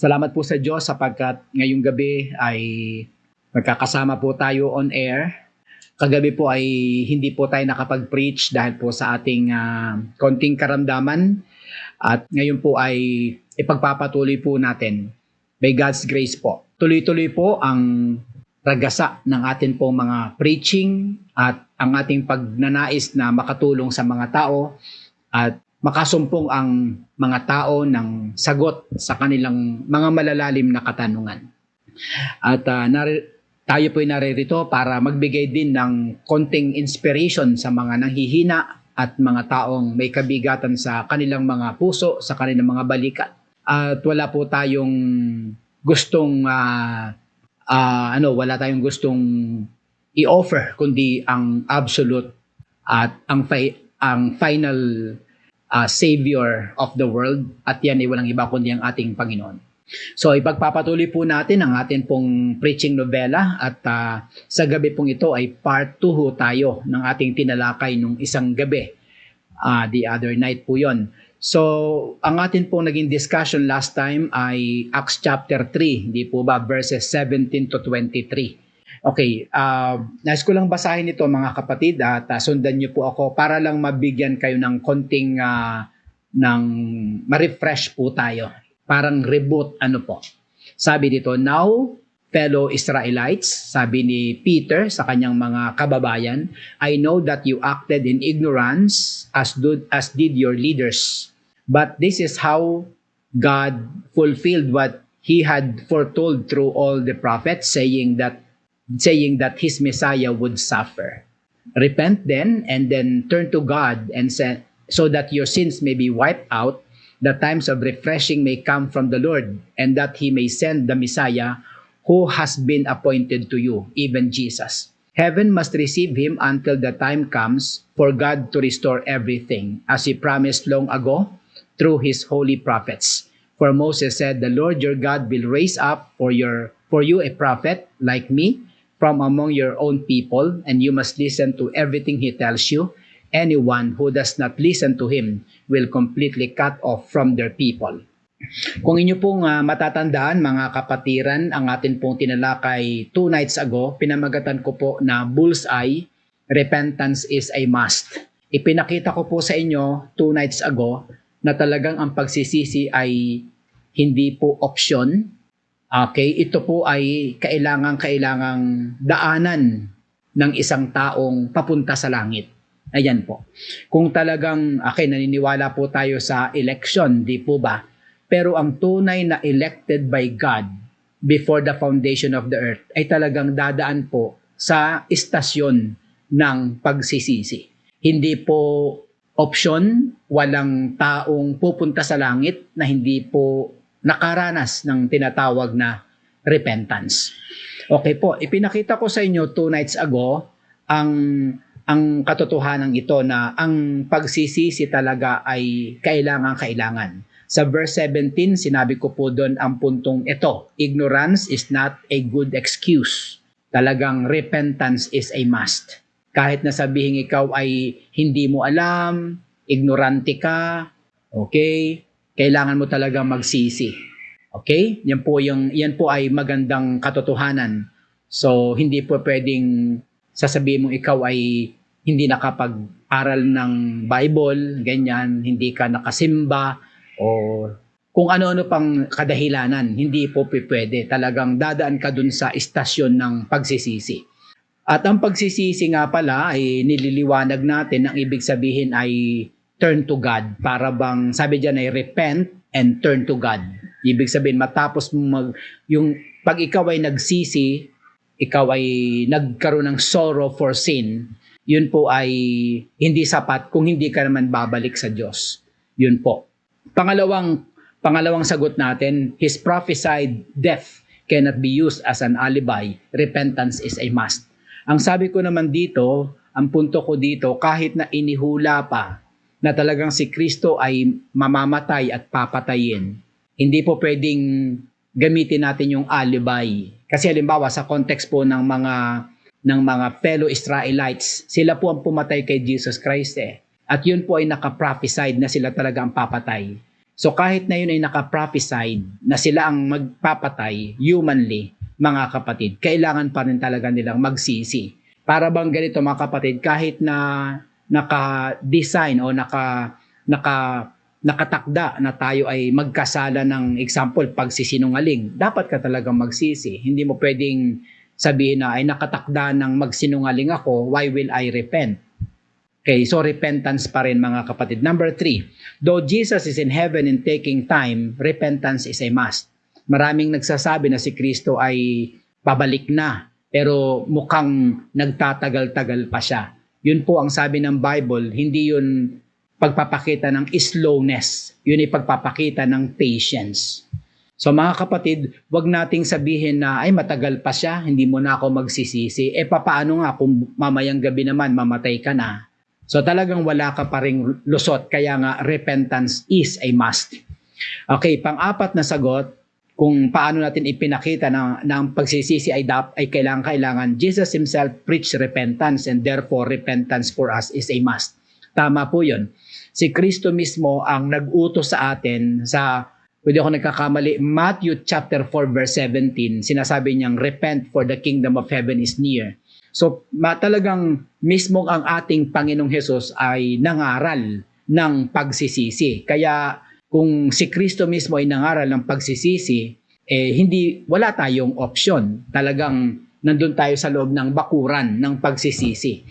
Salamat po sa Diyos sapagkat ngayong gabi ay magkakasama po tayo on air. Kagabi po ay hindi po tayo nakapag-preach dahil po sa ating konting karamdaman. At ngayon po ay ipagpapatuloy po natin by God's grace po. Tuloy-tuloy po ang ragasa ng atin pong mga preaching at ang ating pagnanais na makatulong sa mga tao at makasumpong ang mga tao ng sagot sa kanilang mga malalalim na katanungan. At tayo po ay naririto para magbigay din ng konting inspiration sa mga nanghihina at mga taong may kabigatan sa kanilang mga puso, sa kanilang mga balikat. At wala po tayong gustong wala tayong gustong i-offer kundi ang absolute at ang final Savior of the world, at yan ay walang iba kundi ang ating Panginoon. So ipagpapatuloy po natin ang atin pong preaching novela at sa gabi pong ito ay part 2 ho tayo ng ating tinalakay nung isang gabi. The other night po yon. So ang atin pong naging discussion last time ay Acts chapter 3, di po ba, verses 17 to 23. Okay, nais ko lang basahin ito mga kapatid at sundan niyo po ako para lang mabigyan kayo ng konting ma-refresh po tayo. Parang reboot po. Sabi dito, "Now, fellow Israelites," sabi ni Peter sa kanyang mga kababayan, "I know that you acted in ignorance as did your leaders. But this is how God fulfilled what He had foretold through all the prophets, saying that His Messiah would suffer. Repent then, and then turn to God, and so that your sins may be wiped out, the times of refreshing may come from the Lord, and that He may send the Messiah who has been appointed to you, even Jesus. Heaven must receive Him until the time comes for God to restore everything, as He promised long ago through His holy prophets. For Moses said, 'The Lord your God will raise up for you a prophet like me from among your own people, and you must listen to everything He tells you. Anyone who does not listen to Him will completely cut off from their people.'" Kung inyo pong matatandaan mga kapatiran, ang atin pong tinalakay 2 nights ago, pinamagatan ko po na bullseye, repentance is a must. Ipinakita ko po sa inyo 2 nights ago na talagang ang pagsisisi ay hindi po option. Okay, ito po ay kailangang daanan ng isang taong papunta sa langit. Ayan po. Kung talagang, naniniwala po tayo sa election, di po ba? Pero ang tunay na elected by God before the foundation of the earth ay talagang dadaan po sa istasyon ng pagsisisi. Hindi po option, walang taong pupunta sa langit na hindi po nakaranas ng tinatawag na repentance. Okay po, ipinakita ko sa inyo 2 nights ago ang katotohanan ito na ang pagsisisi talaga ay kailangan. Sa verse 17, sinabi ko po doon ang puntong ito, ignorance is not a good excuse. Talagang repentance is a must. Kahit na sabihin ikaw ay hindi mo alam, ignorante ka, okay, kailangan mo talaga magsisi. Okay? Yan po ay magandang katotohanan. So, hindi po pwedeng sasabihin mo ikaw ay hindi nakapag-aral ng Bible, ganyan, hindi ka nakasimba, o kung ano-ano pang kadahilanan, hindi po pwede. Talagang dadaan ka dun sa istasyon ng pagsisisi. At ang pagsisisi nga pala ay nililiwanag natin, ang ibig sabihin ay turn to God. Para bang sabi diyan ay repent and turn to God. Ibig sabihin matapos yung pag ikaw ay nagsisi, ikaw ay nagkaroon ng sorrow for sin, yun po ay hindi sapat kung hindi ka naman babalik sa Diyos. Yun po. Pangalawang sagot natin, His prophesied death cannot be used as an alibi. Repentance is a must. Ang sabi ko naman dito, ang punto ko dito, kahit na inihula pa na talagang si Kristo ay mamamatay at papatayin, hindi po pwedeng gamitin natin yung alibi. Kasi halimbawa sa context po ng mga fellow Israelites, sila po ang pumatay kay Jesus Christ . At yun po ay naka-prophesied na sila talaga ang papatay. So kahit na yun ay naka-prophesied na sila ang magpapatay humanly, mga kapatid, kailangan pa rin talaga nilang magsisi. Para bang ganito mga kapatid, kahit na naka-design o nakatakda na tayo ay magkasala ng example, pagsisinungaling, dapat ka talagang magsisi. Hindi mo pwedeng sabihin na ay nakatakda ng magsinungaling ako, why will I repent? Okay, so repentance pa rin mga kapatid. Number 3, though Jesus is in heaven and taking time, repentance is a must. Maraming nagsasabi na si Kristo ay pabalik na, pero mukhang nagtatagal-tagal pa siya. Yun po ang sabi ng Bible, hindi yun pagpapakita ng slowness, yun ay pagpapakita ng patience. So mga kapatid, wag nating sabihin na ay matagal pa siya, hindi mo na ako magsisisi. Papaano nga kung mamayang gabi naman mamatay ka na? So talagang wala ka pa ring lusot, kaya nga repentance is a must. Okay, pang-apat na sagot, kung paano natin ipinakita na ang pagsisisi ay kailangan. Jesus himself preached repentance and therefore repentance for us is a must. Tama po yun. Si Kristo mismo ang nag-utos sa atin sa, pwede ako nagkakamali, Matthew chapter 4 verse 17, sinasabi niyang, repent for the kingdom of heaven is near. So talagang mismo ang ating Panginoong Hesus ay nangaral ng pagsisisi. Kaya kung si Kristo mismo ay nangaral ng pagsisisi, wala tayong option. Talagang nandun tayo sa loob ng bakuran ng pagsisisi.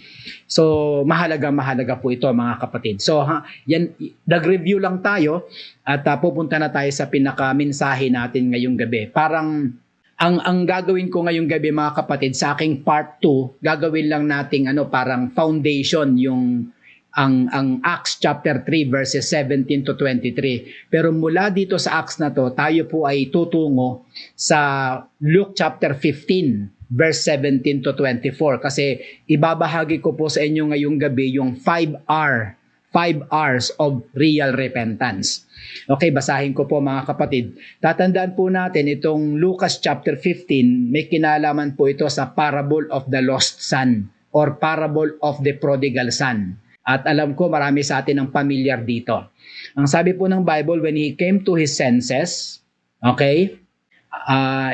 So, mahalaga po ito mga kapatid. So, yan, nag-review lang tayo at pupunta na tayo sa pinaka-mensahe natin ngayong gabi. Parang, ang gagawin ko ngayong gabi mga kapatid, sa aking part 2, gagawin lang nating parang foundation yung ang Acts chapter 3 verses 17 to 23. Pero mula dito sa Acts na to, tayo po ay tutungo sa Luke chapter 15 verse 17 to 24 kasi ibabahagi ko po sa inyo ngayong gabi yung 5 hours of real repentance. Okay, basahin ko po mga kapatid. Tatandaan po natin itong Lucas chapter 15, may kinalaman po ito sa parable of the lost son or parable of the prodigal son. At alam ko marami sa atin ang pamilyar dito. Ang sabi po ng Bible, when he came to his senses, okay,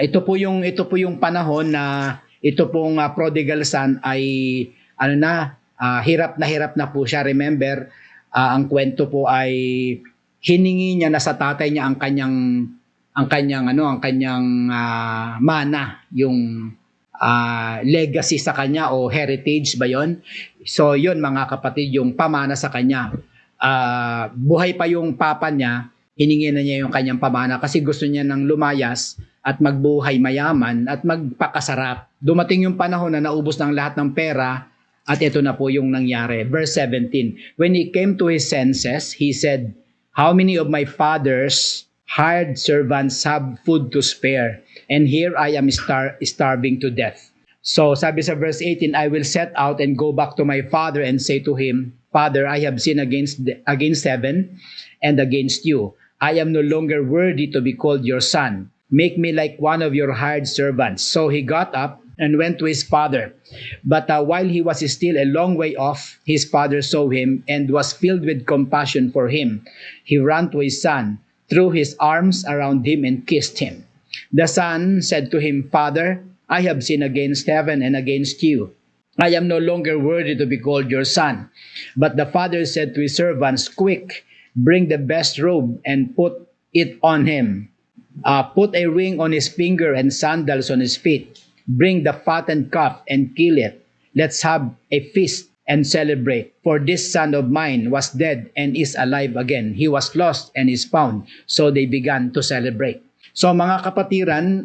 ito po yung panahon na ito pong prodigal son ay hirap na po siya. Remember, ang kwento po ay hiningi niya na sa tatay niya ang kanyang mana, yung legacy sa kanya o heritage ba yon? So yun mga kapatid, yung pamana sa kanya. Buhay pa yung papa niya, hiningi na niya yung kanyang pamana kasi gusto niya nang lumayas at magbuhay mayaman at magpakasarap. Dumating yung panahon na naubos ng lahat ng pera at ito na po yung nangyari. Verse 17, when he came to his senses, he said, how many of my father's hired servants have food to spare? And here I am starving to death. So sabi sa verse 18, I will set out and go back to my father and say to him, Father, I have sinned against heaven and against you. I am no longer worthy to be called your son. Make me like one of your hired servants. So he got up and went to his father. But while he was still a long way off, his father saw him and was filled with compassion for him. He ran to his son, threw his arms around him and kissed him. The son said to him, Father, I have sinned against heaven and against you. I am no longer worthy to be called your son. But the father said to his servants, quick, bring the best robe and put it on him. Put a ring on his finger and sandals on his feet. Bring the fattened calf and kill it. Let's have a feast and celebrate. For this son of mine was dead and is alive again. He was lost and is found. So they began to celebrate. So mga kapatiran,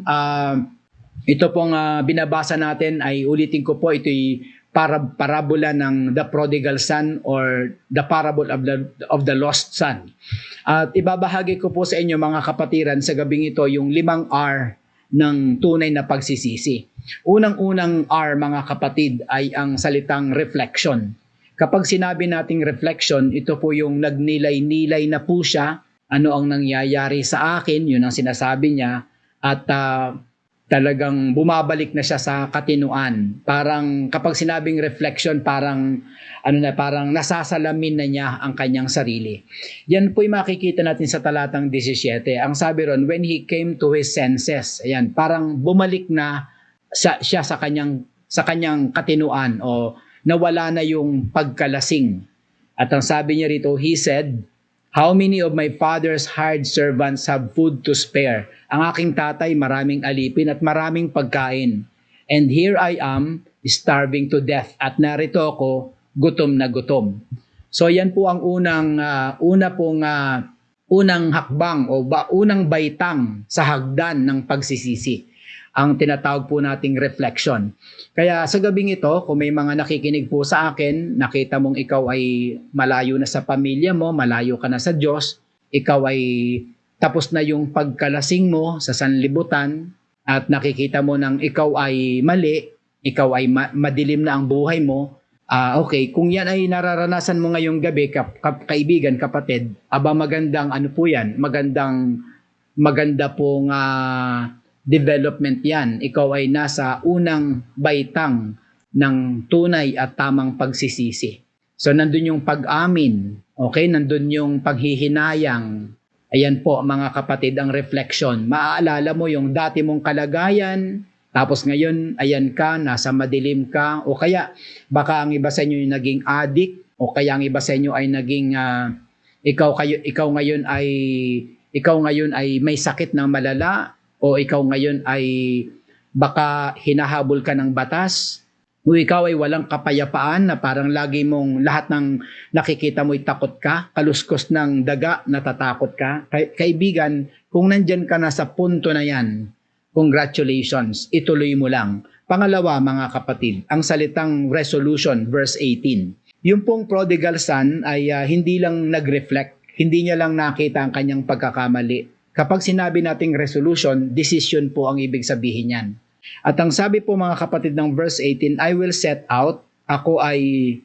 ito pong binabasa natin ay ulitin ko po, ito'y parabola ng the prodigal son or the parable of the lost son. At ibabahagi ko po sa inyo mga kapatiran sa gabing ito yung 5 R ng tunay na pagsisisi. Unang-unang R mga kapatid ay ang salitang reflection. Kapag sinabi nating reflection, ito po yung nagnilay-nilay na po siya, ano ang nangyayari sa akin, yun ang sinasabi niya, at Talagang bumabalik na siya sa katinuan. Parang kapag sinabing reflection, parang parang nasasalamin na niya ang kanyang sarili. Yan po'y makikita natin sa talatang 17. Ang sabi ron, when he came to his senses, ayan, parang bumalik na siya sa kanyang katinuan o nawala na yung pagkalasing. At ang sabi niya rito, he said, "How many of my father's hired servants have food to spare?" Ang aking tatay maraming alipin at maraming pagkain. And here I am, starving to death. At narito ako, gutom na gutom. So yan po ang unang hakbang o unang baitang sa hagdan ng pagsisisi. Ang tinatawag po nating reflection. Kaya sa gabing ito, kung may mga nakikinig po sa akin, nakita mong ikaw ay malayo na sa pamilya mo, malayo ka na sa Diyos, ikaw ay tapos na yung pagkalasing mo sa sanlibutan, at nakikita mo nang ikaw ay mali, ikaw ay madilim na ang buhay mo, okay, kung yan ay nararanasan mo ngayong gabi, kaibigan, kapatid, magandang po yan, maganda pong development yan. Ikaw ay nasa unang baitang ng tunay at tamang pagsisisi. So nandun yung pag-amin, okay? Nandun yung paghihinayang. Ayan po mga kapatid ang reflection. Maaalala mo yung dati mong kalagayan, tapos ngayon ayan ka, nasa madilim ka, o kaya baka ang iba sa inyo yung naging addict, o kaya ang iba sa inyo ay naging ikaw ngayon ay may sakit ng malala, o ikaw ngayon ay baka hinahabol ka ng batas, o ikaw ay walang kapayapaan na parang lagi mong lahat ng nakikita mo'y takot ka, kaluskos ng daga, natatakot ka. Kaibigan, kung nandyan ka na sa punto na yan, congratulations, ituloy mo lang. Pangalawa mga kapatid, ang salitang resolution, verse 18. Yung pong prodigal son ay hindi lang nag-reflect, hindi niya lang nakita ang kanyang pagkakamali. Kapag sinabi nating resolution, decision po ang ibig sabihin niyan. At ang sabi po mga kapatid ng verse 18, I will set out, ako ay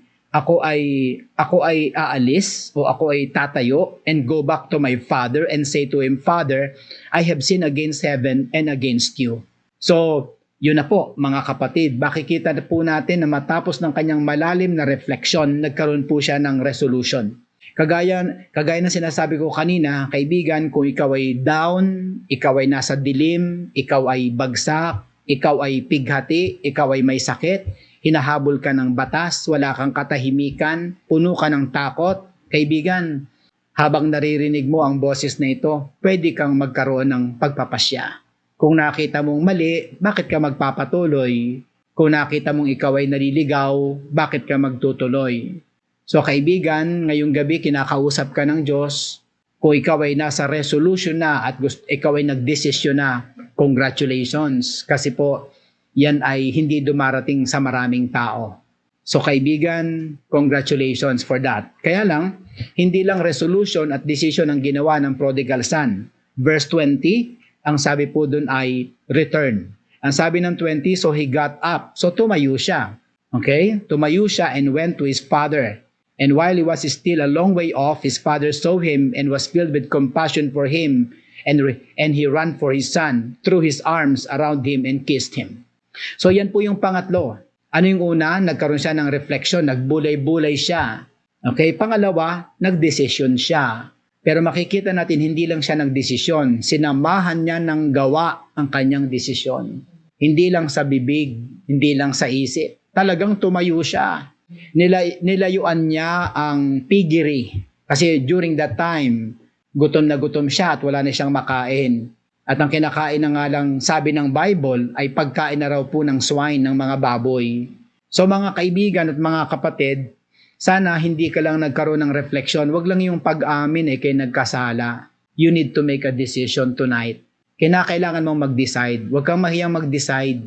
aalis o ako ay tatayo and go back to my father and say to him, Father, I have sinned against heaven and against you. So, yun na po mga kapatid, makikita na po natin na matapos ng kanyang malalim na reflection, nagkaroon po siya ng resolution. Kagaya na sinasabi ko kanina, kaibigan, kung ikaw ay down, ikaw ay nasa dilim, ikaw ay bagsak, ikaw ay pighati, ikaw ay may sakit, hinahabol ka ng batas, wala kang katahimikan, puno ka ng takot, kaibigan, habang naririnig mo ang boses na ito, pwede kang magkaroon ng pagpapasya. Kung nakita mong mali, bakit ka magpapatuloy? Kung nakita mong ikaw ay naliligaw, bakit ka magtutuloy? So kaibigan, ngayong gabi kinakausap ka ng Diyos. Kung ikaw ay nasa resolution na at ikaw ay nagdesisyon na, congratulations. Kasi po, yan ay hindi dumarating sa maraming tao. So kaibigan, congratulations for that. Kaya lang, hindi lang resolution at decision ang ginawa ng prodigal son. Verse 20, ang sabi po dun ay return. Ang sabi ng 20, so he got up. So tumayo siya. Okay? Tumayo siya and went to his father. And while he was still a long way off, his father saw him and was filled with compassion for him, and he ran for his son, threw his arms around him and kissed him. So yan po yung pangatlo. Ano yung una? Nagkaroon siya ng reflection, nagbulay-bulay siya. Okay? Pangalawa, nagdesisyon siya. Pero makikita natin, hindi lang siya nagdesisyon, sinamahan niya ng gawa ang kanyang desisyon. Hindi lang sa bibig, hindi lang sa isip. Talagang tumayo siya. Nilayuan niya ang piggery. Kasi during that time, gutom na gutom siya at wala na siyang makain. At ang kinakain na nga lang, sabi ng Bible, ay pagkain na raw po ng swine, ng mga baboy. So mga kaibigan at mga kapatid, sana hindi ka lang nagkaroon ng refleksyon. Huwag lang yung pag-amin kay nagkasala. You need to make a decision tonight. Kinakailangan mong mag-decide. Huwag kang mahiyang mag-decide.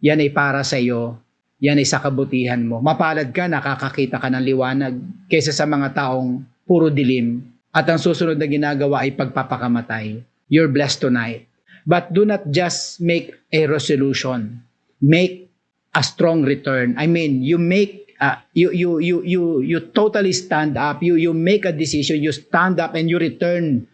Yan ay para sa iyo. Yan ay sa kabutihan mo. Mapalad ka, nakakakita ka ng liwanag kaysa sa mga taong puro dilim. At ang susunod na ginagawa ay pagpapakamatay. You're blessed tonight. But do not just make a resolution. Make a strong return. I mean, you make you totally stand up. You make a decision. You stand up and you return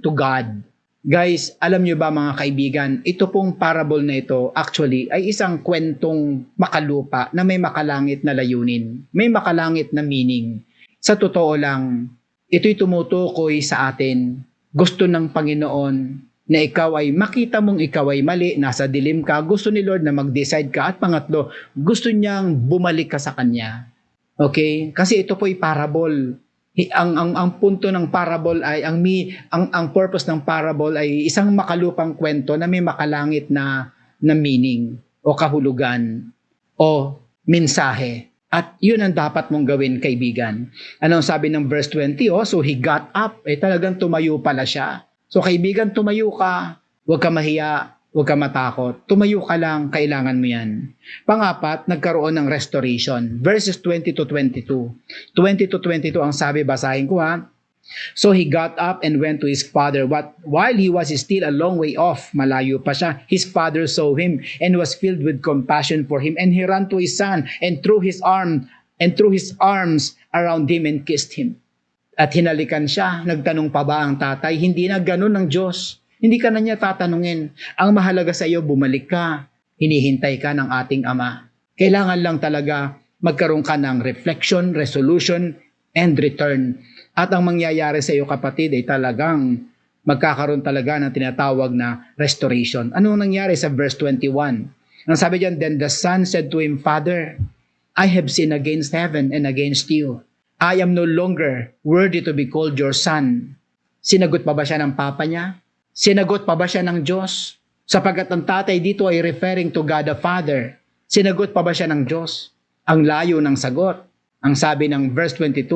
to God. Guys, alam nyo ba mga kaibigan, ito pong parable na ito actually ay isang kwentong makalupa na may makalangit na layunin, may makalangit na meaning. Sa totoo lang, ito'y tumutukoy sa atin. Gusto ng Panginoon na ikaw ay makita mong ikaw ay mali, nasa dilim ka, gusto ni Lord na mag-decide ka. At pangatlo, gusto niyang bumalik ka sa Kanya. Okay? Kasi ito po'y parable. Ang punto ng parable ay ang purpose ng parable ay isang makalupang kwento na may makalangit na meaning o kahulugan o mensahe. At yun ang dapat mong gawin, kaibigan. Anong sabi ng verse 20? So he got up. Talagang tumayo pala siya. So kaibigan, tumayo ka. Huwag ka mahiya. Huwag ka matakot. Tumayo ka lang, kailangan mo yan. Pangapat, nagkaroon ng restoration. Verses 20 to 22. 20 to 22 ang sabi, basahin ko ha. So he got up and went to his father. While he was still a long way off, malayo pa siya, his father saw him and was filled with compassion for him. And he ran to his son and threw his arms around him and kissed him. At hinalikan siya. Nagtanong pa ba ang tatay? Hindi na ganun ng Diyos. Hindi ka na niya tatanungin. Ang mahalaga sa iyo, bumalik ka. Hinihintay ka ng ating Ama. Kailangan lang talaga magkaroon ka ng reflection, resolution, and return. At ang mangyayari sa iyo, kapatid, ay talagang magkakaroon talaga ng tinatawag na restoration. Ano nangyari sa verse 21? Ang sabi diyan, then the son said to him, Father, I have sinned against heaven and against you. I am no longer worthy to be called your son. Sinagot pa ba siya ng papa niya? Sinagot pa ba siya ng Diyos? Sapagkat ang tatay dito ay referring to God the Father. Sinagot pa ba siya ng Diyos? Ang layo ng sagot. Ang sabi ng verse 22,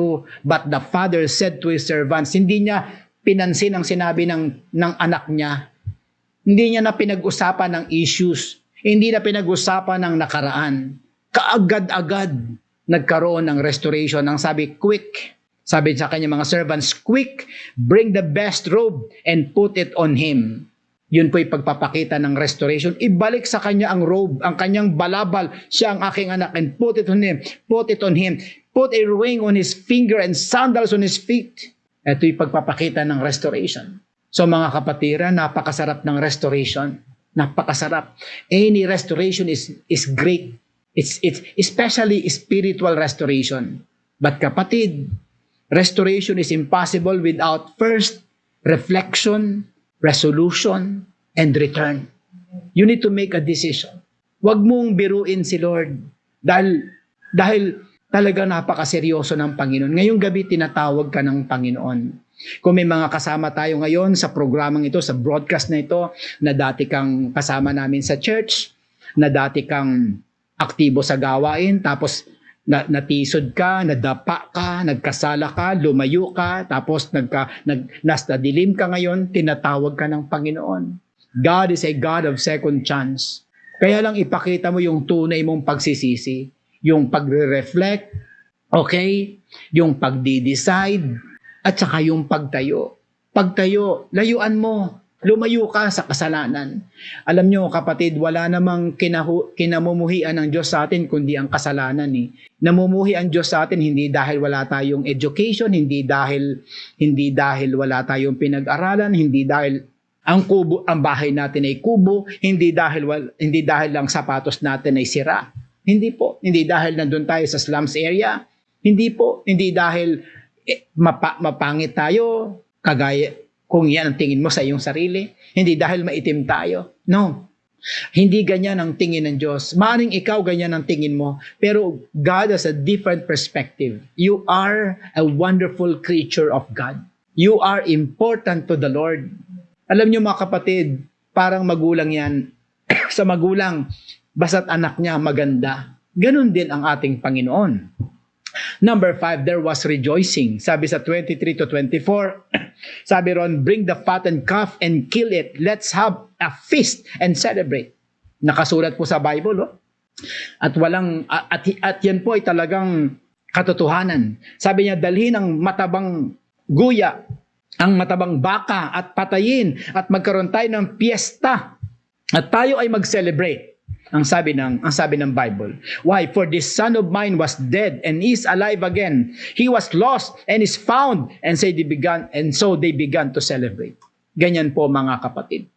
but the father said to his servants, hindi niya pinansin ang sinabi ng anak niya. Hindi niya na pinag-usapan ng issues. Hindi na pinag-usapan ng nakaraan. Kaagad-agad nagkaroon ng restoration. Ang sabi, quick. Sabi sa kanya mga servants, quick, bring the best robe and put it on him. Yun po'y pagpapakita ng restoration. Ibalik sa kanya ang robe, ang kanyang balabal. Siya ang aking anak and put it on him. Put it on him. Put a ring on his finger and sandals on his feet. Ito'y pagpapakita ng restoration. So mga kapatira, napakasarap ng restoration. Napakasarap. Any restoration is great. It's especially spiritual restoration. But kapatid, restoration is impossible without first reflection, resolution, and return. You need to make a decision. Huwag mong biruin si Lord dahil talaga napakaseryoso ng Panginoon. Ngayong gabi tinatawag ka ng Panginoon. Kung may mga kasama tayo ngayon sa programang ito, sa broadcast na ito, na dati kang kasama namin sa church, na dati kang aktibo sa gawain, tapos natisod ka, nadapa ka, nagkasala ka, lumayo ka, tapos nasa dilim ka ngayon, tinatawag ka ng Panginoon. God is a God of second chance. Kaya lang ipakita mo yung tunay mong pagsisisi, yung pagre-reflect, okay? Yung pagdi-decide, at saka yung pagtayo. Pagtayo, layuan mo. Lumayo ka sa kasalanan. Alam nyo kapatid, wala namang kinamumuhian ng Diyos sa atin kundi ang kasalanan. Namumuhi ang Diyos sa atin hindi dahil wala tayong education, hindi dahil wala tayong pinag-aralan, hindi dahil ang bahay natin ay kubo, hindi dahil lang sapatos natin ay sira. Hindi po. Hindi dahil nandun tayo sa slums area. Hindi po. Hindi dahil mapangit tayo, kagaya kung yan ang tingin mo sa iyong sarili. Hindi dahil maitim tayo. No. Hindi ganyan ang tingin ng Diyos. Maaaring ikaw ganyan ang tingin mo. Pero God has a different perspective. You are a wonderful creature of God. You are important to the Lord. Alam niyo mga kapatid, parang magulang yan. Sa magulang, basta't anak niya maganda. Ganun din ang ating Panginoon. Number 5, there was rejoicing. Sabi sa 23 to 24, sabi ron, bring the fattened calf and kill it. Let's have a feast and celebrate. Nakasulat po sa Bible, oh. At yan po ay talagang katotohanan. Sabi niya, dalhin ang matabang guya, ang matabang baka at patayin at magkaroon tayo ng piyesta at tayo ay mag-celebrate. Ang sabi ng Bible. Why? For this son of mine was dead and is alive again. He was lost and is found. And so they began to celebrate. Ganyan po mga kapatid.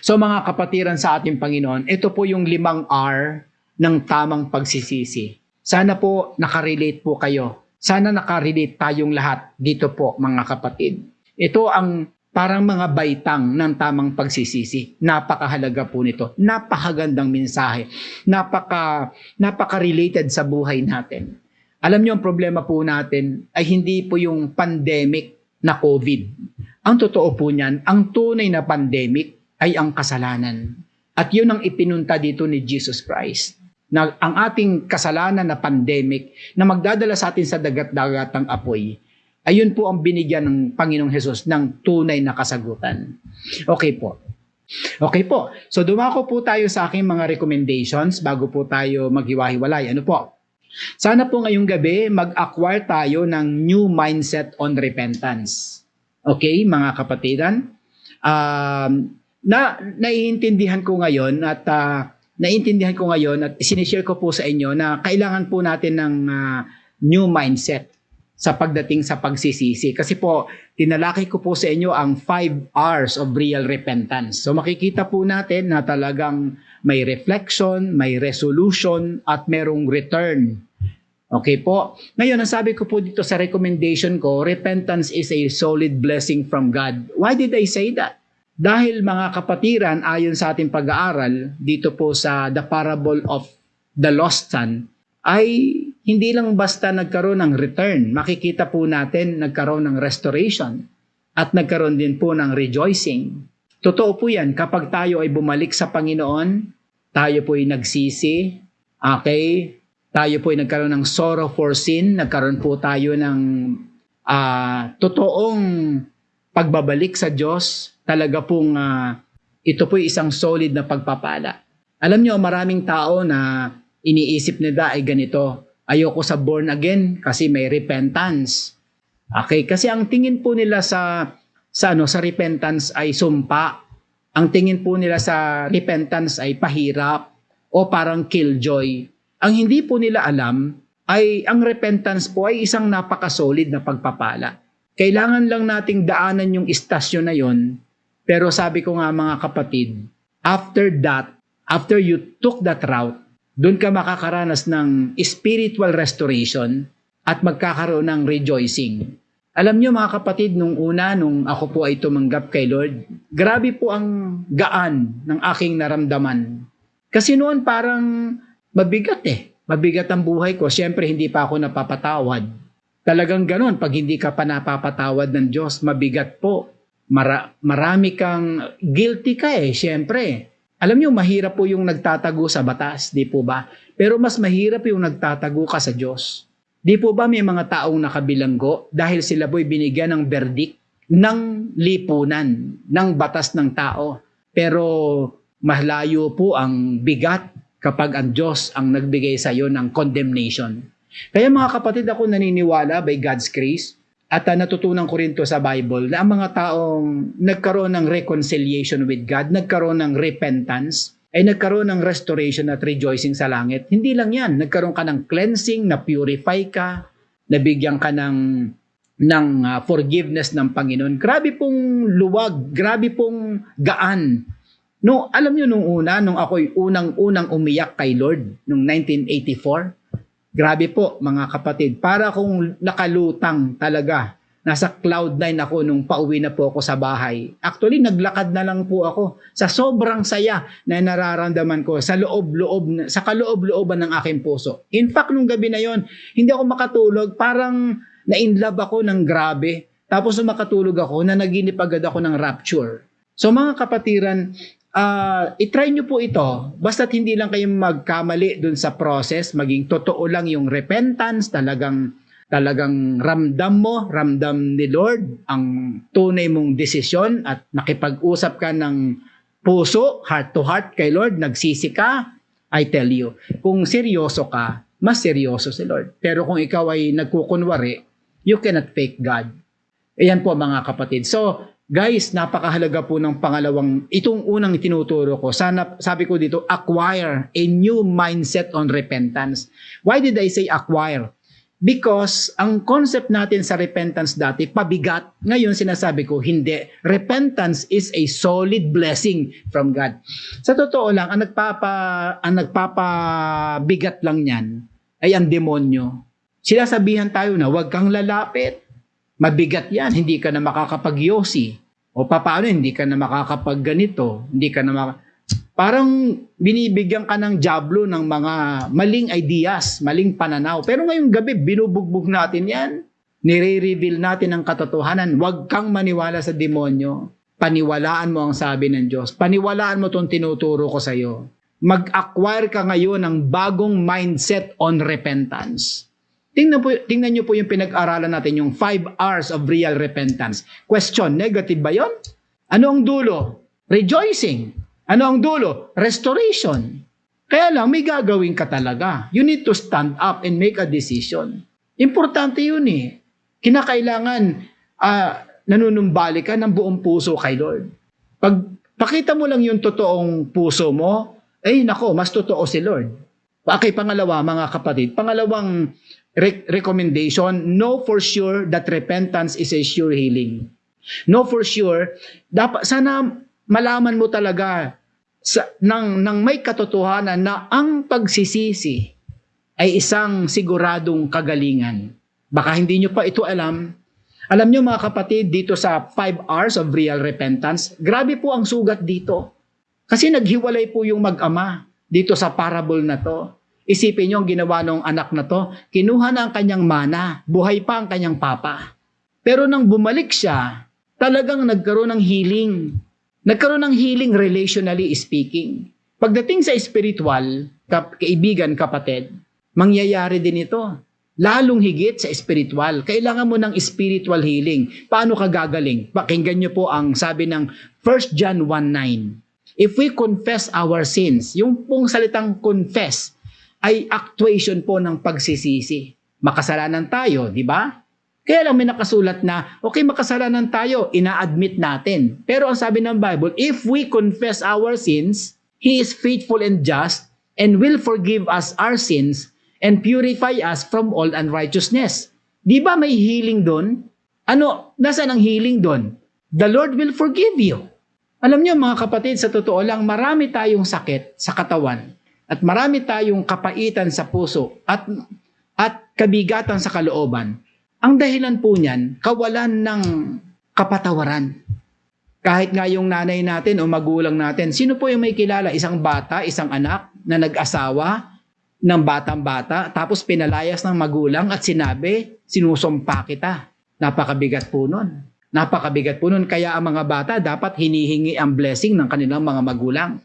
So mga kapatiran sa ating Panginoon, ito po yung 5 R ng tamang pagsisisi. Sana po nakarelate po kayo. Sana nakarelate tayong lahat dito po mga kapatid. Ito ang parang mga baitang ng tamang pagsisisi. Napakahalaga po nito. Napakagandang mensahe. Napaka-related sa buhay natin. Alam niyo, ang problema po natin ay hindi po yung pandemic na COVID. Ang totoo po niyan, ang tunay na pandemic ay ang kasalanan. At yun ang ipinunta dito ni Jesus Christ. Na ang ating kasalanan na pandemic na magdadala sa atin sa dagat-dagatang apoy, ayun po ang binigyan ng Panginoong Hesus ng tunay na kasagutan. Okay po. Okay po. So dumako po tayo sa aking mga recommendations bago po tayo maghiwa-hiwalay. Ano po? Sana po ngayong gabi mag-acquire tayo ng new mindset on repentance. Okay, mga kapatiran? Naiintindihan ko ngayon at sinishare ko po sa inyo na kailangan po natin ng new mindset sa pagdating sa pagsisisi. Kasi po, tinalakay ko po sa inyo ang 5 R's of real repentance. So makikita po natin na talagang may reflection, may resolution, at merong return. Okay po? Ngayon, ang sabi ko po dito sa recommendation ko, repentance is a solid blessing from God. Why did I say that? Dahil mga kapatiran, ayon sa ating pag-aaral, dito po sa The Parable of the Lost Son, ay hindi lang basta nagkaroon ng return. Makikita po natin nagkaroon ng restoration at nagkaroon din po ng rejoicing. Totoo po yan, kapag tayo ay bumalik sa Panginoon, tayo po ay nagsisi, okay? Tayo po ay nagkaroon ng sorrow for sin, nagkaroon po tayo ng totoong pagbabalik sa Diyos. Talaga pong ito po ay isang solid na pagpapala. Alam nyo, maraming tao na iniisip nila ay ganito, ayoko sa born again kasi may repentance. Okay, kasi ang tingin po nila sa repentance ay sumpa. Ang tingin po nila sa repentance ay pahirap o parang killjoy. Ang hindi po nila alam ay ang repentance po ay isang napakasolid na pagpapala. Kailangan lang nating daanan yung istasyon na yon. Pero sabi ko nga mga kapatid, after you took that route, doon ka makakaranas ng spiritual restoration at magkakaroon ng rejoicing. Alam niyo mga kapatid, nung ako po ay tumanggap kay Lord, grabe po ang gaan ng aking naramdaman. Kasi noon parang mabigat Mabigat ang buhay ko. Siyempre hindi pa ako napapatawad. Talagang ganon, pag hindi ka pa napapatawad ng Diyos, mabigat po. Marami kang guilty ka siyempre. Alam niyo, mahirap po yung nagtatago sa batas, di po ba? Pero mas mahirap yung nagtatago ka sa Diyos. Di po ba may mga taong nakabilanggo dahil sila po'y binigyan ng verdict ng lipunan, ng batas ng tao. Pero malayo po ang bigat kapag ang Diyos ang nagbigay sa iyo ng condemnation. Kaya mga kapatid, ako naniniwala by God's grace at natutunan ko rin to sa Bible na ang mga taong nagkaroon ng reconciliation with God, nagkaroon ng repentance, ay nagkaroon ng restoration at rejoicing sa langit. Hindi lang yan, nagkaroon ka ng cleansing, na-purify ka, nabigyan ka ng forgiveness ng Panginoon. Grabe pong luwag, grabe pong gaan. No, alam niyo nung ako'y unang umiyak kay Lord, nung 1984, grabe po mga kapatid, para akong nakalutang talaga. Nasa cloud 9 ako nung pauwi na po ako sa bahay. Actually, naglakad na lang po ako sa sobrang saya na nararamdaman ko sa kaloob-looban ng aking puso. In fact, nung gabi na yon, hindi ako makatulog, parang na-inlove ako ng grabe. Tapos nung makatulog ako, nanaginip agad ako ng rapture. So mga kapatiran, itry nyo po ito, basta't hindi lang kayo magkamali dun sa process, maging totoo lang yung repentance, talagang ramdam ni Lord ang tunay mong desisyon at nakipag-usap ka ng puso, heart to heart kay Lord, nagsisi ka. I tell you, kung seryoso ka, mas seryoso si Lord. Pero kung ikaw ay nagkukunwari, you cannot fake God. Ayan po mga kapatid. So, guys, napakahalaga po ng itong unang tinuturo ko. Sana, sabi ko dito, acquire a new mindset on repentance. Why did I say acquire? Because ang concept natin sa repentance dati, pabigat. Ngayon sinasabi ko, hindi. Repentance is a solid blessing from God. Sa totoo lang, ang nagpapabigat lang yan ay ang demonyo. Sinasabihan tayo na huwag kang lalapit. Mabigat yan, hindi ka na makakapag-yosi. O paano, hindi ka na makakapag-ganito. Hindi ka na Parang binibigyan ka ng diablo ng mga maling ideas, maling pananaw. Pero ngayong gabi, binubugbog natin yan. Nire-reveal natin ang katotohanan. Huwag kang maniwala sa demonyo. Paniwalaan mo ang sabi ng Diyos. Paniwalaan mo itong tinuturo ko sa iyo. Mag-acquire ka ngayon ng bagong mindset on repentance. Tingnan niyo po yung pinag-aralan natin, yung 5 hours of real repentance. Question, negative ba yon? Ano ang dulo? Rejoicing. Ano ang dulo? Restoration. Kaya lang, may gagawin ka talaga. You need to stand up and make a decision. Importante yun eh. Kinakailangan nanunumbalik ka ng buong puso kay Lord. Pag pakita mo lang yung totoong puso mo, nako, mas totoo si Lord. Okay, pangalawa, mga kapatid. Pangalawang recommendation, know for sure that repentance is a sure healing. Know for sure, sana malaman mo talaga nang may katotohanan na ang pagsisisi ay isang siguradong kagalingan. Baka hindi nyo pa ito alam. Alam nyo mga kapatid, dito sa 5 hours of real repentance, grabe po ang sugat dito. Kasi naghiwalay po yung mag-ama dito sa parable na to. Isipin nyo ang ginawa ng anak na to, kinuha na ang kanyang mana, buhay pa ang kanyang papa. Pero nang bumalik siya, talagang nagkaroon ng healing. Nagkaroon ng healing relationally speaking. Pagdating sa spiritual, kaibigan, kapatid, mangyayari din ito. Lalong higit sa spiritual. Kailangan mo ng spiritual healing. Paano ka gagaling? Pakinggan niyo po ang sabi ng 1 John 1:9. If we confess our sins, yung pong salitang confess ay actuation po ng pagsisisi. Makasalanan tayo, di ba? Kaya lang may nakasulat na, okay, makasalanan tayo, ina-admit natin. Pero ang sabi ng Bible, if we confess our sins, He is faithful and just and will forgive us our sins and purify us from all unrighteousness. Di ba may healing doon? Nasaan ang healing doon? The Lord will forgive you. Alam niyo mga kapatid, sa totoo lang, marami tayong sakit sa katawan at marami tayong kapaitan sa puso at kabigatan sa kalooban. Ang dahilan po niyan, kawalan ng kapatawaran. Kahit nga yung nanay natin o magulang natin, sino po yung may kilala? Isang bata, isang anak na nag-asawa ng batang-bata, tapos pinalayas ng magulang at sinabi, sinusumpa kita. Napakabigat po nun. Napakabigat po nun. Kaya ang mga bata dapat hinihingi ang blessing ng kanilang mga magulang.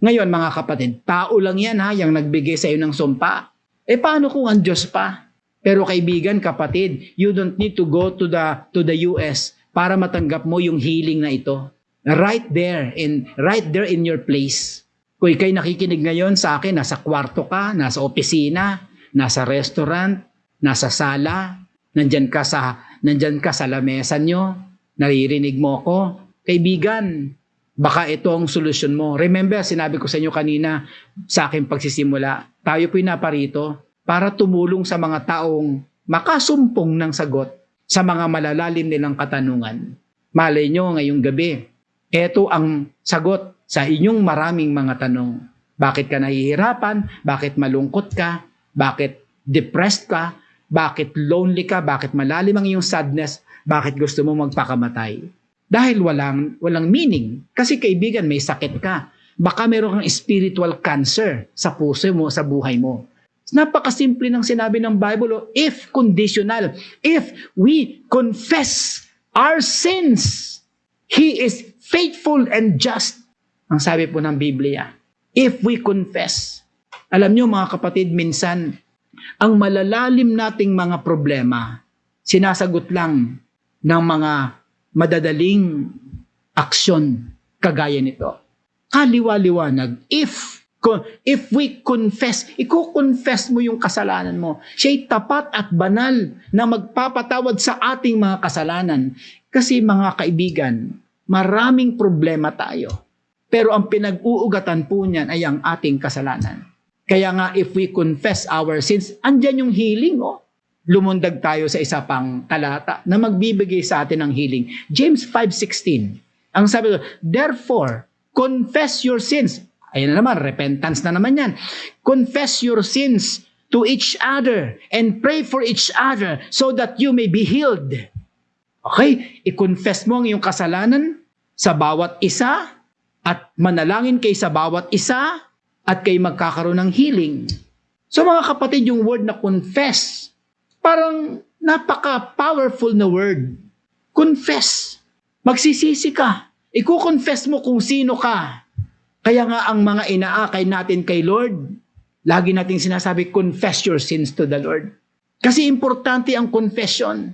Ngayon mga kapatid, tao lang yan yung nagbigay sa iyo ng sumpa. Paano kung ang Diyos pa? Pero kaibigan, kapatid, you don't need to go to the US para matanggap mo yung healing na ito. Right there in your place. Kung ikay nakikinig ngayon sa akin, nasa kwarto ka, nasa opisina, nasa restaurant, nasa sala, nandyan ka sa lamesa nyo, naririnig mo ko, kaibigan, baka ito ang solusyon mo. Remember, sinabi ko sa inyo kanina sa aking pagsisimula, tayo po'y naparito para tumulong sa mga taong makasumpong ng sagot sa mga malalalim nilang katanungan. Malay nyo ngayong gabi, ito ang sagot sa inyong maraming mga tanong. Bakit ka nahihirapan? Bakit malungkot ka? Bakit depressed ka? Bakit lonely ka? Bakit malalim ang iyong sadness? Bakit gusto mo magpakamatay? Dahil walang meaning. Kasi kaibigan, may sakit ka. Baka meron kang spiritual cancer sa puso mo, sa buhay mo. Napakasimple ng sinabi ng Bible, if conditional, if we confess our sins, He is faithful and just. Ang sabi po ng Biblia, if we confess. Alam nyo mga kapatid, minsan, ang malalalim nating mga problema, sinasagot lang ng mga madadaling aksyon kagaya nito. Kaliwa-liwanag, if we confess, i-confess mo yung kasalanan mo. Siya'y tapat at banal na magpapatawad sa ating mga kasalanan. Kasi mga kaibigan, maraming problema tayo. Pero ang pinag-uugatan po niyan ay ang ating kasalanan. Kaya nga, if we confess our sins, andyan yung healing. lumundag tayo sa isa pang talata na magbibigay sa atin ng healing. James 5:16. Ang sabi doon, therefore, confess your sins. Ayan na naman, repentance na naman yan. Confess your sins to each other and pray for each other so that you may be healed. Okay? I-confess mo ang iyong kasalanan sa bawat isa at manalangin kay sa bawat isa at kay magkakaroon ng healing. So mga kapatid, yung word na confess, parang napaka-powerful na word. Confess. Magsisisi ka. Iko-confess mo kung sino ka. Kaya nga ang mga inaakay natin kay Lord, lagi nating sinasabi, confess your sins to the Lord. Kasi importante ang confession.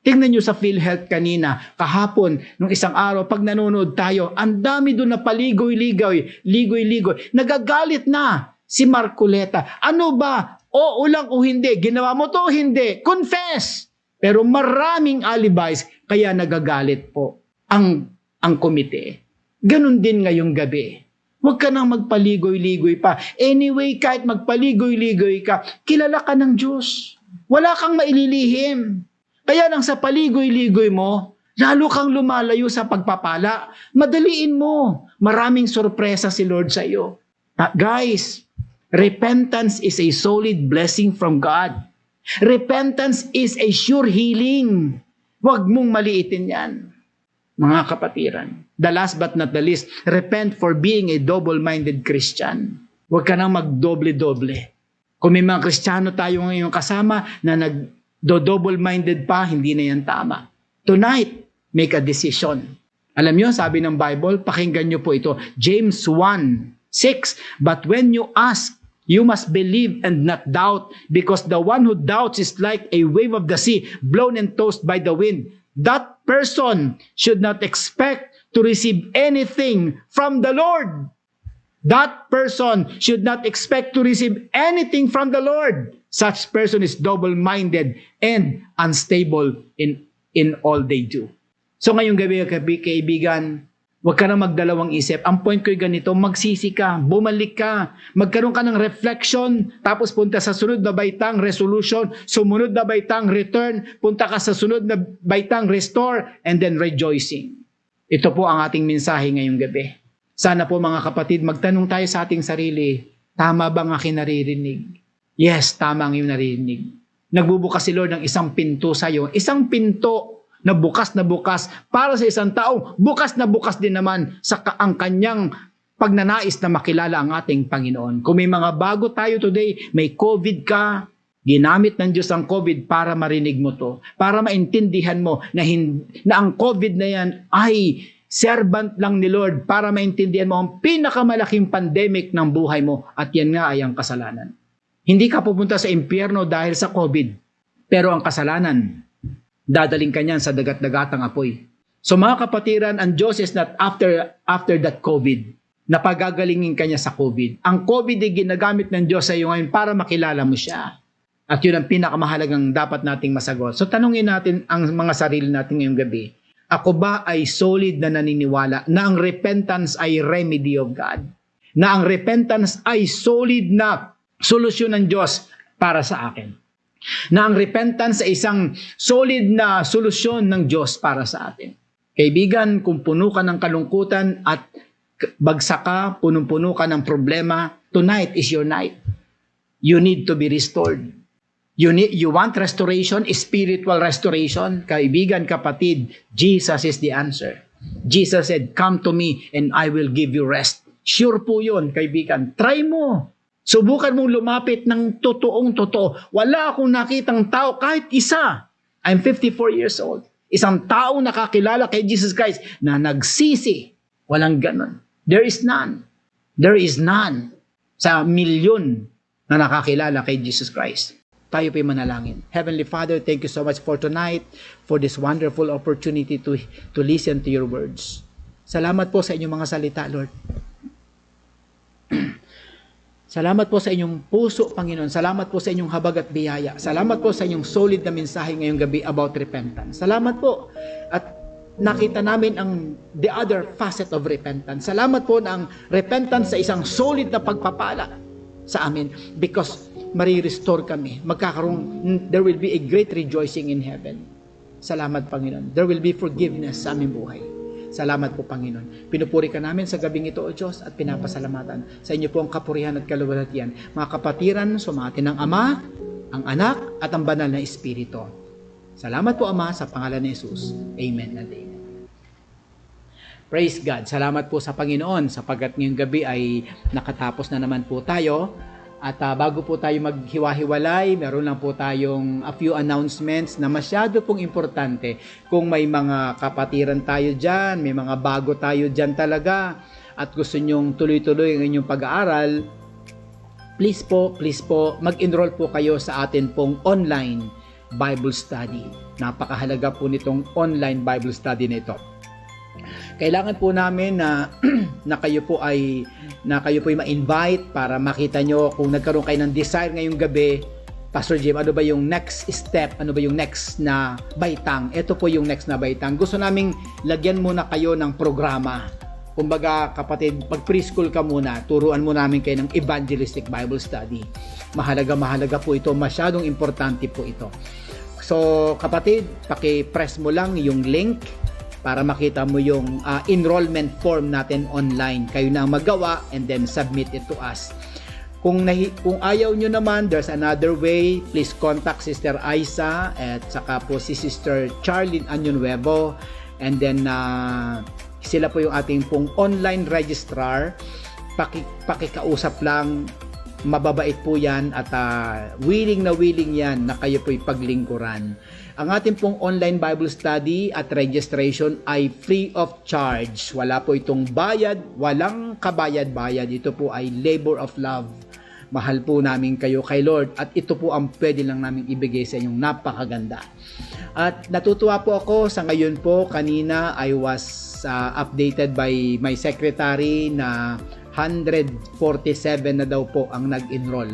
Tingnan nyo sa PhilHealth kanina, kahapon, nung isang araw, pag nanonood tayo, ang dami doon na paligoy-ligoy, ligoy-ligoy. Nagagalit na si Marcoleta. Ano ba? Oo lang o hindi. Ginawa mo to o hindi. Confess! Pero maraming alibis, kaya nagagalit po ang komite. Ganon din ngayong gabi. Huwag ka nang magpaligoy-ligoy pa. Anyway, kahit magpaligoy-ligoy ka, kilala ka ng Diyos. Wala kang maililihim. Kaya nang sa paligoy-ligoy mo, lalo kang lumalayo sa pagpapala. Madaliin mo. Maraming sorpresa si Lord sa iyo. Guys, repentance is a solid blessing from God. Repentance is a sure healing. Huwag mong maliitin yan. Mga kapatiran, the last but not the least, repent for being a double-minded Christian. Huwag ka nang magdoble-doble. Kung may mga Kristiyano tayo ngayong kasama na double-minded pa, hindi na yan tama. Tonight, make a decision. Alam nyo, sabi ng Bible, pakinggan nyo po ito, James 1:6, but when you ask, you must believe and not doubt, because the one who doubts is like a wave of the sea, blown and tossed by the wind. That person should not expect to receive anything from the Lord. That person should not expect to receive anything from the Lord. Such person is double-minded and unstable in all they do. So ngayong gabi, kaibigan, huwag ka na magdalawang isip. Ang point ko'y ganito, magsisi ka, bumalik ka, magkaroon ka ng reflection, tapos punta sa sunod na baitang resolution, sumunod na baitang return, punta ka sa sunod na baitang restore, and then rejoicing. Ito po ang ating mensahe ngayong gabi. Sana po mga kapatid, magtanong tayo sa ating sarili, tama ba ang aking naririnig? Yes, tama ang iyong naririnig. Nagbubukas si Lord ng isang pinto sa iyo, isang pinto na bukas para sa isang tao, bukas na bukas din naman sa ang kanyang pagnanais na makilala ang ating Panginoon. Kung may mga bago tayo today, may COVID ka, ginamit ng Diyos ang COVID para marinig mo to, para maintindihan mo na ang COVID na yan ay servant lang ni Lord para maintindihan mo ang pinakamalaking pandemic ng buhay mo, at yan nga ay ang kasalanan. Hindi ka pupunta sa impyerno dahil sa COVID, pero ang kasalanan, dadaling ka niyan sa dagat-dagatang apoy. So mga kapatiran, ang Diyos is not after that COVID, napagagalingin ka niya sa COVID. Ang COVID ay ginagamit ng Diyos sa iyo ngayon para makilala mo siya. At yun ang pinakamahalagang dapat nating masagot. So tanungin natin ang mga sarili natin ngayong gabi. Ako ba ay solid na naniniwala na ang repentance ay remedy of God? Na ang repentance ay solid na solusyon ng Diyos para sa akin? Na ang repentance ay isang solid na solusyon ng Diyos para sa atin? Kaibigan, kung puno ka ng kalungkutan at bagsak ka, punong-puno ka ng problema, tonight is your night. You need to be restored. You want restoration, spiritual restoration. Kaibigan, kapatid, Jesus is the answer. Jesus said, come to me and I will give you rest. Sure po yun, kaibigan. Try mo. Subukan mong lumapit ng totoong-totoo. Wala akong nakitang tao, kahit isa. I'm 54 years old. Isang tao nakakilala kay Jesus Christ na nagsisi. Walang ganon. There is none. There is none sa milyon na nakakilala kay Jesus Christ. Tayo po'y manalangin. Heavenly Father, thank you so much for tonight, for this wonderful opportunity to listen to your words. Salamat po sa inyong mga salita, Lord. Salamat po sa inyong puso, Panginoon. Salamat po sa inyong habag at biyaya. Salamat po sa inyong solid na mensahe ngayong gabi about repentance. Salamat po. At nakita namin ang the other facet of repentance. Salamat po na ang repentance sa isang solid na pagpapala sa amin. Because Mari-restore kami. There will be a great rejoicing in heaven. Salamat, Panginoon. There will be forgiveness sa aming buhay. Salamat po, Panginoon. Pinupuri ka namin sa gabing ito, O Diyos, at pinapasalamatan. Sa inyo po ang kapurihan at kaluwalhatian. Mga kapatiran, sumati ng Ama, ang Anak, at ang Banal na Espiritu. Salamat po, Ama, sa pangalan ni Jesus. Amen and amen. Praise God. Salamat po sa Panginoon sapagkat ngayong gabi ay nakatapos na naman po tayo. At bago po tayo maghiwa-hiwalay, meron lang po tayong a few announcements na masyado pong importante. Kung may mga kapatiran tayo dyan, may mga bago tayo dyan talaga, at gusto nyong tuloy-tuloy ang inyong pag-aaral, please po, mag-enroll po kayo sa atin pong online Bible study. Napakahalaga po nitong online Bible study na ito. Kailangan po namin na kayo po ay ma-invite para makita nyo kung nagkaroon kayo ng desire ngayong gabi. Pastor Jim, ano ba yung next step? Ano ba yung next na baitang? Ito po yung next na baitang. Gusto naming lagyan muna kayo ng programa. Kumbaga, kapatid, pag preschool ka muna, turuan mo namin kayo ng evangelistic Bible study. Mahalaga po ito. Masyadong importante po ito. So, kapatid, paki-press mo lang yung link para makita mo yung enrollment form natin online. Kayo na ang magawa and then submit it to us. Kung ayaw nyo naman, there's another way. Please contact Sister Aiza at saka po si Sister Charlene Anyonnuevo. And then, sila po yung ating pong online registrar. Pakikausap lang. Mababait po yan at willing yan na kayo po'y paglingkuran. Ang ating pong online Bible study at registration ay free of charge. Wala po itong bayad, walang kabayad-bayad. Ito po ay labor of love. Mahal po namin kayo kay Lord at ito po ang pwede lang namin ibigay sa inyong napakaganda. At natutuwa po ako sa ngayon po, kanina I was updated by my secretary na 147 na daw po ang nag-enroll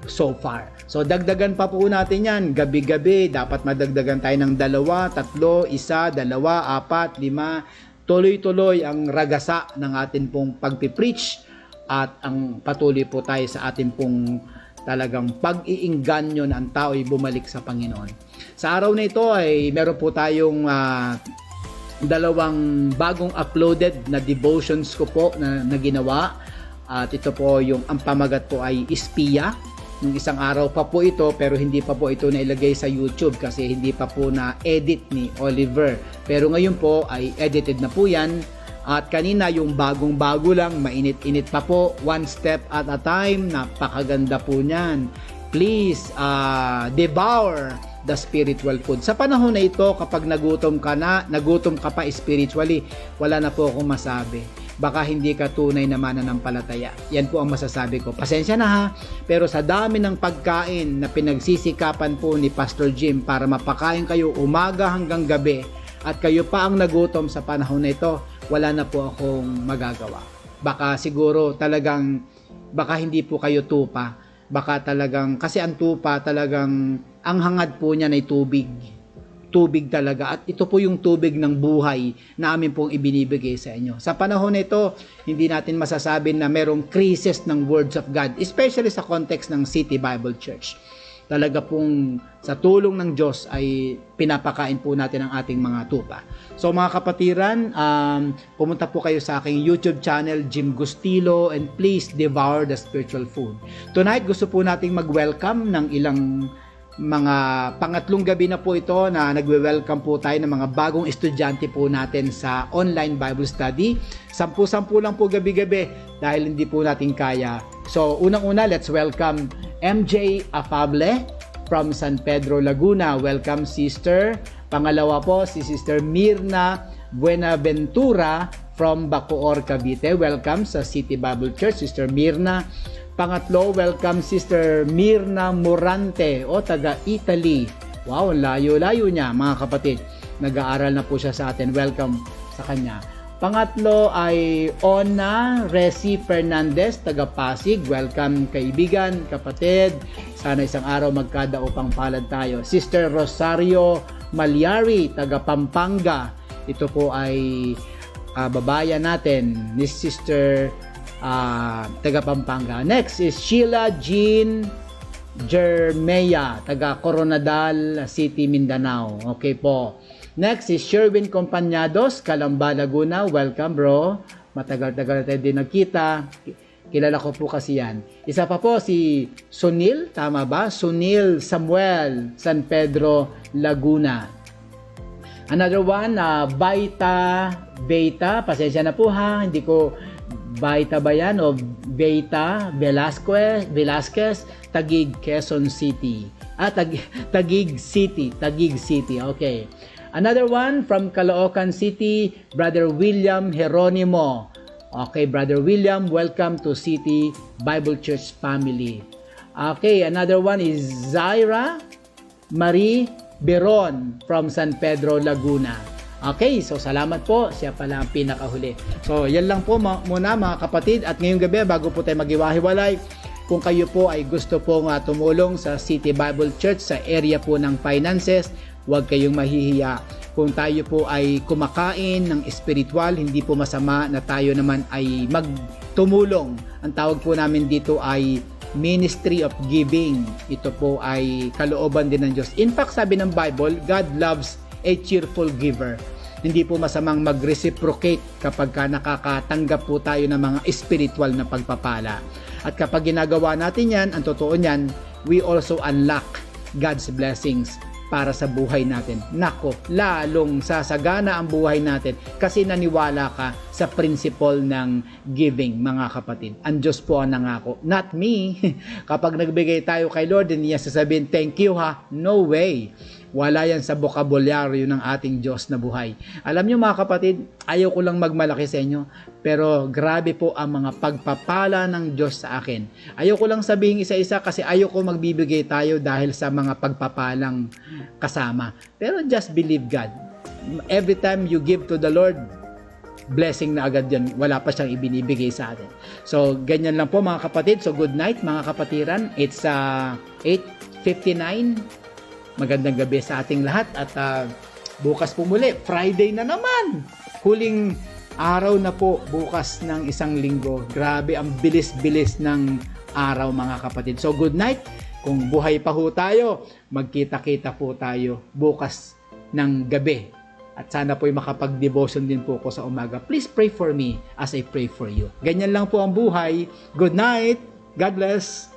so far. So dagdagan pa po natin yan. Gabi-gabi, dapat madagdagan tayo ng 2, 3, 1, 2, 4, 5. Tuloy-tuloy ang ragasa ng atin pong pagpipreach at ang patuloy po tayo sa atin pong talagang pag-iingganyo na ang tao ay bumalik sa Panginoon. Sa araw na ito ay meron po tayong 2 bagong uploaded na devotions ko po na ginawa. At ito po yung ang pamagat po ay Espiya. Nung isang araw pa po ito pero hindi pa po ito nailagay sa YouTube kasi hindi pa po na-edit ni Oliver. Pero ngayon po ay edited na po yan. At kanina yung bagong-bago lang, mainit-init pa po, one step at a time. Napakaganda po niyan. Please devour the spiritual food. Sa panahon na ito, kapag nagutom ka pa spiritually, wala na po akong masabi. Baka hindi ka tunay na mananampalataya. Yan po ang masasabi ko. Pasensya na ha, pero sa dami ng pagkain na pinagsisikapan po ni Pastor Jim para mapakain kayo umaga hanggang gabi at kayo pa ang nagutom sa panahon na ito, wala na po akong magagawa. Baka siguro talagang, baka hindi po kayo tupa. Baka talagang, kasi ang tupa talagang, ang hangad po niya ay tubig. Tubig talaga. At ito po yung tubig ng buhay na amin pong ibinibigay sa inyo. Sa panahon na ito, hindi natin masasabi na merong crisis ng words of God, especially sa context ng City Bible Church. Talaga pong sa tulong ng Diyos ay pinapakain po natin ang ating mga tupa. So mga kapatiran, pumunta po kayo sa aking YouTube channel, Jim Gustilo, and please devour the spiritual food. Tonight, gusto po nating mag-welcome ng ilang mga pangatlong gabi na po ito na nagwe-welcome po tayo ng mga bagong estudyante po natin sa online Bible study. 10 lang po gabi-gabi dahil hindi po natin kaya. So, unang-una, let's welcome MJ Afable from San Pedro, Laguna. Welcome, sister. Pangalawa po, si Sister Mirna Buenaventura from Bacoor, Cavite. Welcome sa City Bible Church, Sister Mirna. Pangatlo, welcome Sister Mirna Morante, taga Italy. Wow, layo-layo niya, mga kapatid. Nag-aaral na po siya sa atin. Welcome sa kanya. Pangatlo ay Ona Resi Fernandez, taga Pasig. Welcome kaibigan, kapatid. Sana isang araw magkadaupang palad tayo. Sister Rosario Malyari, taga Pampanga. Ito po ay babayan natin ni Sister taga Pampanga. Next is Sheila Jean Jermea, taga Coronadal City, Mindanao. Okay po. Next is Sherwin Compañados, Calamba, Laguna. Welcome, bro. Matagal-tagal tayo din nagkita. Kilala ko po kasi yan. Isa pa po si Sunil, tama ba? Sunil Samuel, San Pedro, Laguna. Another one, Beta, pasensya na po ha, hindi ko Baita ba yan o Beta Velasquez, Taguig, Quezon City. Taguig City, okay. Another one from Caloocan City, Brother William Jeronimo. Okay, Brother William, welcome to City Bible Church family. Okay, another one is Zaira Marie Beron from San Pedro, Laguna. Okay, so salamat po. Siya pala ang pinakahuli. So, yan lang po muna mga kapatid. At ngayong gabi, bago po tayo maghiwa-hiwalay, kung kayo po ay gusto pong tumulong sa City Bible Church sa area po ng finances, huwag kayong mahihiya. Kung tayo po ay kumakain ng spiritual, hindi po masama na tayo naman ay magtumulong. Ang tawag po namin dito ay Ministry of Giving. Ito po ay kalooban din ng Diyos. In fact, sabi ng Bible, God loves a cheerful giver. Hindi po masamang mag-reciprocate kapag nakakatanggap po tayo ng mga spiritual na pagpapala. At kapag ginagawa natin yan, ang totoo niyan, we also unlock God's blessings para sa buhay natin. Nako, lalong sasagana ang buhay natin kasi naniwala ka sa principle ng giving, mga kapatid. Ang Diyos po ang nangako, not me. Kapag nagbigay tayo kay Lord, hindi niya sasabihin, thank you ha. No way. Wala yan sa bokabulyaryo ng ating Diyos na buhay. Alam niyo mga kapatid, ayaw ko lang magmalaki sa inyo, pero grabe po ang mga pagpapala ng Diyos sa akin. Ayaw ko lang sabihin isa-isa kasi ayaw ko magbibigay tayo dahil sa mga pagpapalang kasama. Pero just believe God. Every time you give to the Lord, blessing na agad yan. Wala pa siyang ibinibigay sa atin. So, ganyan lang po mga kapatid. So, good night mga kapatiran. It's 8:59. Magandang gabi sa ating lahat at bukas po muli, Friday na naman. Huling araw na po bukas ng isang linggo. Grabe ang bilis-bilis ng araw mga kapatid. So good night. Kung buhay pa ho tayo, magkita-kita po tayo bukas ng gabi. At sana po'y makapag-devotion din po ko sa umaga. Please pray for me as I pray for you. Ganyan lang po ang buhay. Good night. God bless.